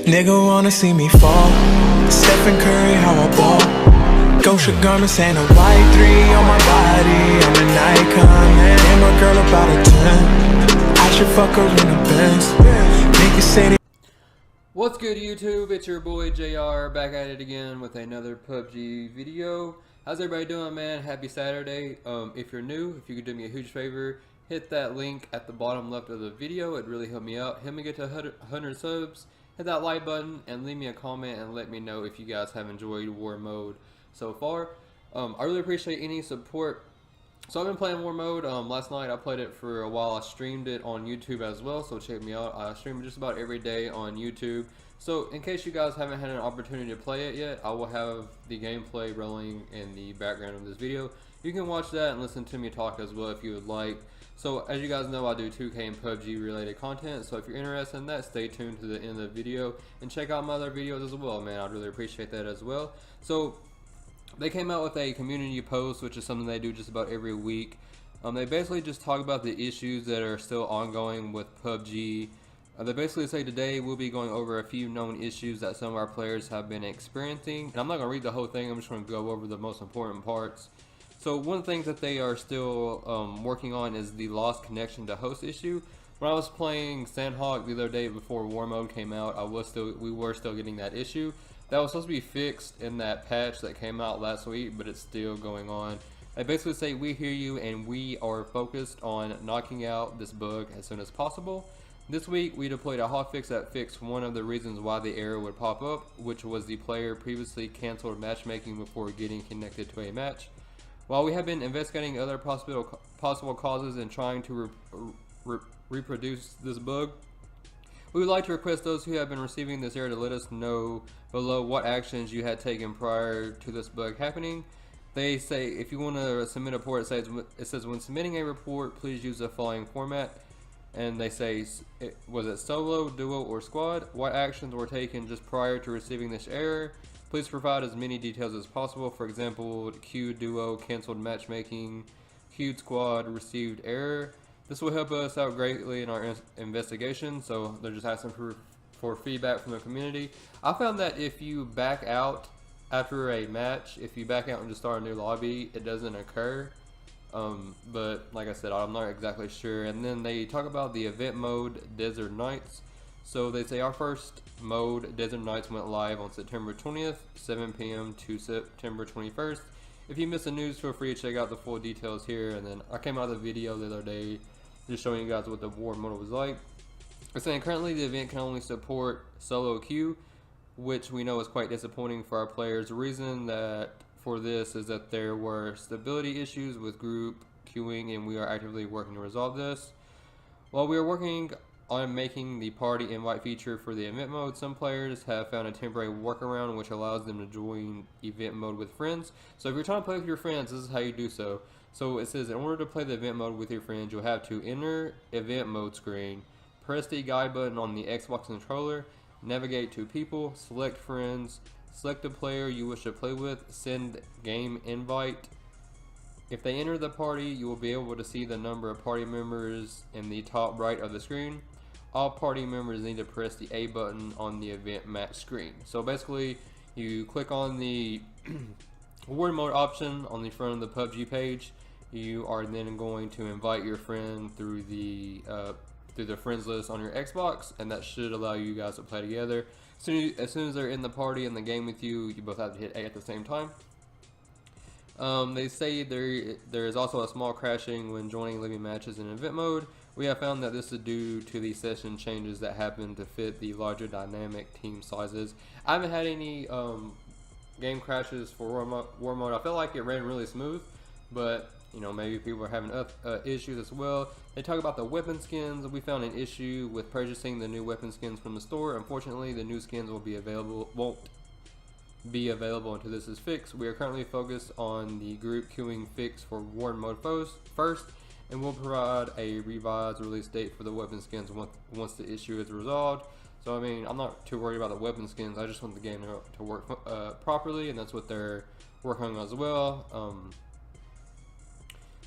Nigga wanna see me fall. Stephen Curry, how I ball. Gosha garments and a white 3 on my body. I'm an icon, man. Damn, a girl about a 10. I should fuck her in a Benz. Niggas say they. What's good, YouTube? It's your boy JR back at it again with another PUBG video. How's everybody doing, man? Happy Saturday. If you're new, if you could do me a huge favor, hit that link at the bottom left of the video. It'd really help me out. Help me get to 100 subs. Hit that like button and leave me a comment and let me know if you guys have enjoyed War Mode so far. I really appreciate any support. So I've been playing War Mode. Last night I played it for a while. I streamed it on YouTube as well, so check me out. I stream just about every day on YouTube. So in case you guys haven't had an opportunity to play it yet, I will have the gameplay rolling in the background of this video. You can watch that and listen to me talk as well if you would like. So as you guys know, I do 2K and PUBG related content, so if you're interested in that, stay tuned to the end of the video and check out my other videos as well, man. I'd really appreciate that as well. So they came out with a community post, which is something they do just about every week. They basically just talk about the issues that are still ongoing with PUBG. They basically say today we'll be going over a few known issues that some of our players have been experiencing. And I'm not going to read the whole thing, I'm just going to go over the most important parts. So one of the things that they are still working on is the lost connection to host issue. When I was playing Sandhawk the other day before War Mode came out, we were still getting that issue. That was supposed to be fixed in that patch that came out last week, but it's still going on. They basically say, we hear you and we are focused on knocking out this bug as soon as possible. This week we deployed a hotfix that fixed one of the reasons why the error would pop up, which was the player previously canceled matchmaking before getting connected to a match. While we have been investigating other possible causes and trying to reproduce this bug, we would like to request those who have been receiving this error to let us know below what actions you had taken prior to this bug happening. They say if you want to submit a report, it says when submitting a report, please use the following format. And they say, was it solo, duo, or squad? What actions were taken just prior to receiving this error? Please provide as many details as possible. For example, queued duo, canceled matchmaking, queued squad, received error. This will help us out greatly in our investigation. So they're just asking for feedback from the community. I found that if you back out after a match, if you back out and just start a new lobby, it doesn't occur. But like I said, I'm not exactly sure. And then they talk about the event mode, Desert Nights. So they say our first mode, Desert Nights, went live on September 20th, 7 p.m. to September 21st. If you missed the news, feel free to check out the full details here. And then I came out of the video the other day just showing you guys what the War Mode was like. They're saying currently the event can only support solo queue, which we know is quite disappointing for our players. The reason for this is that there were stability issues with group queuing, and we are actively working to resolve this. While we are working on making the party invite feature for the event mode, some players have found a temporary workaround which allows them to join event mode with friends. So if you're trying to play with your friends, this is how you do so. So it says in order to play the event mode with your friends, you'll have to enter event mode screen, press the guide button on the Xbox controller, navigate to people, select friends, select the player you wish to play with, send game invite. If they enter the party, you will be able to see the number of party members in the top right of the screen. All party members need to press the A button on the event match screen. So basically, you click on the War Mode option on the front of the PUBG page. You are then going to invite your friend through the friends list on your Xbox, and that should allow you guys to play together. As soon as they're in the party in the game with you, you both have to hit A at the same time. They say there is also a small crashing when joining living matches in event mode. We have found that this is due to the session changes that happen to fit the larger dynamic team sizes. I haven't had any game crashes for War Mode. I felt like it ran really smooth, but you know, maybe people are having issues as well. They talk about the weapon skins. We found an issue with purchasing the new weapon skins from the store. Unfortunately, the new skins won't be available until this is fixed. We are currently focused on the group queuing fix for War Mode first, and we'll provide a revised release date for the weapon skins once the issue is resolved. So I mean, I'm not too worried about the weapon skins. I just want the game to work properly, and that's what they're working on as well.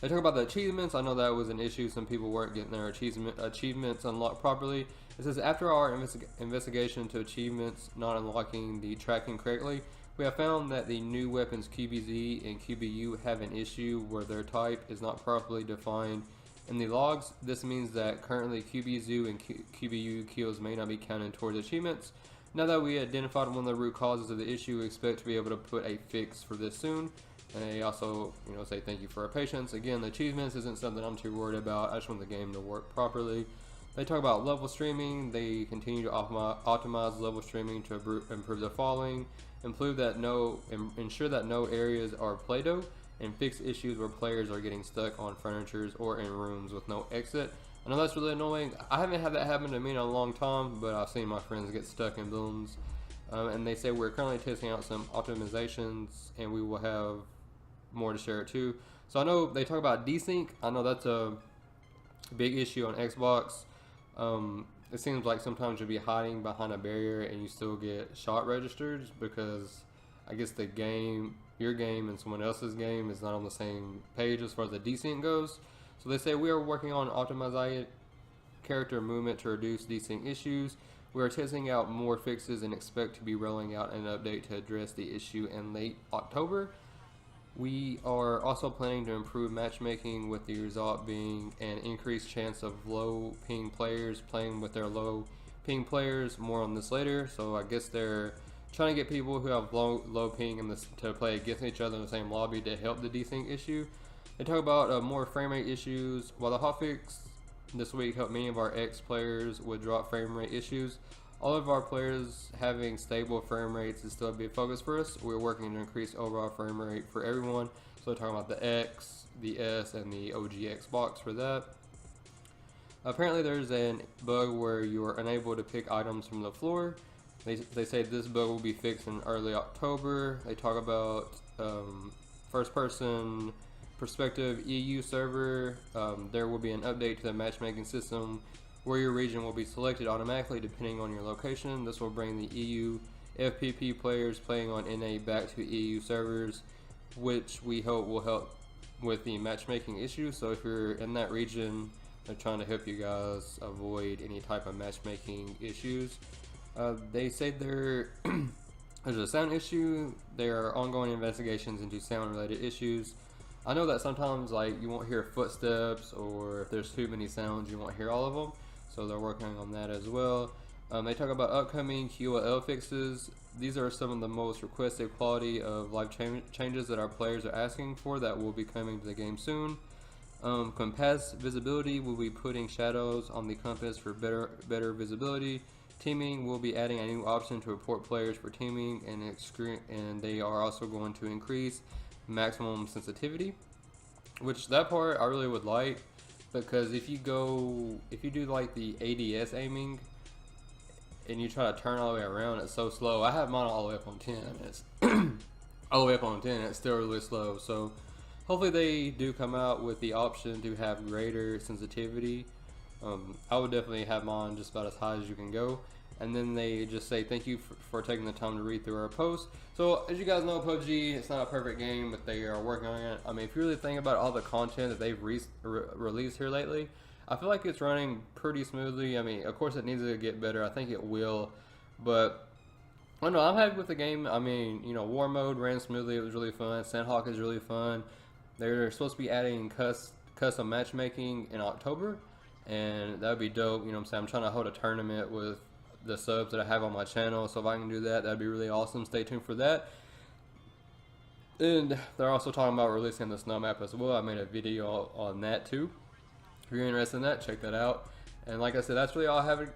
They talk about the achievements. I know that was an issue. Some people weren't getting their achievements unlocked properly. It says, after our investigation into achievements not unlocking the tracking correctly, we have found that the new weapons QBZ and QBU have an issue where their type is not properly defined in the logs. This means that currently QBZ and QBU kills may not be counted towards achievements. Now that we identified one of the root causes of the issue, we expect to be able to put a fix for this soon. And they also, say thank you for our patience. Again, the achievements isn't something I'm too worried about. I just want the game to work properly. They talk about level streaming. They continue to optimize level streaming to improve the following, ensure that no areas are Play-Doh, and fix issues where players are getting stuck on furnitures or in rooms with no exit. I know that's really annoying. I haven't had that happen to me in a long time, but I've seen my friends get stuck in booms. And they say we're currently testing out some optimizations, and we will have more to share it too. So I know they talk about desync. I know that's a big issue on Xbox. It seems like sometimes you'll be hiding behind a barrier and you still get shot registered because I guess your game and someone else's game is not on the same page as far as the desync goes. So they say we are working on optimizing character movement to reduce desync issues. We are testing out more fixes and expect to be rolling out an update to address the issue in late October. We are also planning to improve matchmaking, with the result being an increased chance of low ping players playing with their low ping players. More on this later. So I guess they're trying to get people who have low ping to play against each other in the same lobby to help the desync issue. They talk about more frame rate issues. While the hotfix this week helped many of our X players with drop frame rate issues, all of our players having stable frame rates is still a big focus for us. We're working to increase overall frame rate for everyone. So they're talking about the X, the S, and the OG Xbox for that. Apparently there's a bug where you are unable to pick items from the floor. They say this bug will be fixed in early October. They talk about first person perspective EU server. There will be an update to the matchmaking system where your region will be selected automatically depending on your location. This will bring the EU FPP players playing on NA back to EU servers, which we hope will help with the matchmaking issue. So if you're in that region, they're trying to help you guys avoid any type of matchmaking issues. They say there's a sound issue. There are ongoing investigations into sound related issues. I know that sometimes you won't hear footsteps, or if there's too many sounds you won't hear all of them. So they're working on that as well. They talk about upcoming QoL fixes. These are some of the most requested quality of life changes that our players are asking for that will be coming to the game soon. Compass visibility, will be putting shadows on the compass for better visibility. Teaming, will be adding a new option to report players for teaming, and they are also going to increase maximum sensitivity, which that part I really would like. Because if you do like the ADS aiming and you try to turn all the way around, it's so slow. I have mine all the way up on 10 and it's all the way up on 10 and it's still really slow. So hopefully they do come out with the option to have greater sensitivity. I would definitely have mine just about as high as you can go. And then they just say thank you for taking the time to read through our post. So as you guys know, PUBG, it's not a perfect game, but they are working on it. I mean, if you really think about all the content that they've released here lately, I feel like it's running pretty smoothly. I mean, of course it needs to get better. I think it will, but I don't know, I'm happy with the game. I mean, War Mode ran smoothly. It was really fun. Sandhawk is really fun. They're supposed to be adding custom matchmaking in October, and that would be dope. You know what I'm saying? I'm trying to hold a tournament with the subs that I have on my channel, so if I can do that, that'd be really awesome. Stay tuned for that. And they're also talking about releasing the snow map as well. I made a video on that too. If you're interested in that, check that out. And like I said, that's really all I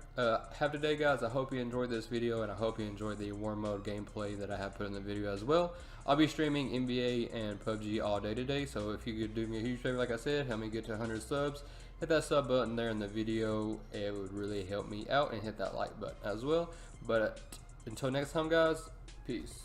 have today, guys. I hope you enjoyed this video, and I hope you enjoyed the War Mode gameplay that I have put in the video as well. I'll be streaming NBA and PUBG all day today, so if you could do me a huge favor, like I said, help me get to 100 subs. Hit that sub button there in the video. It would really help me out, and hit that like button as well. But until next time, guys, peace.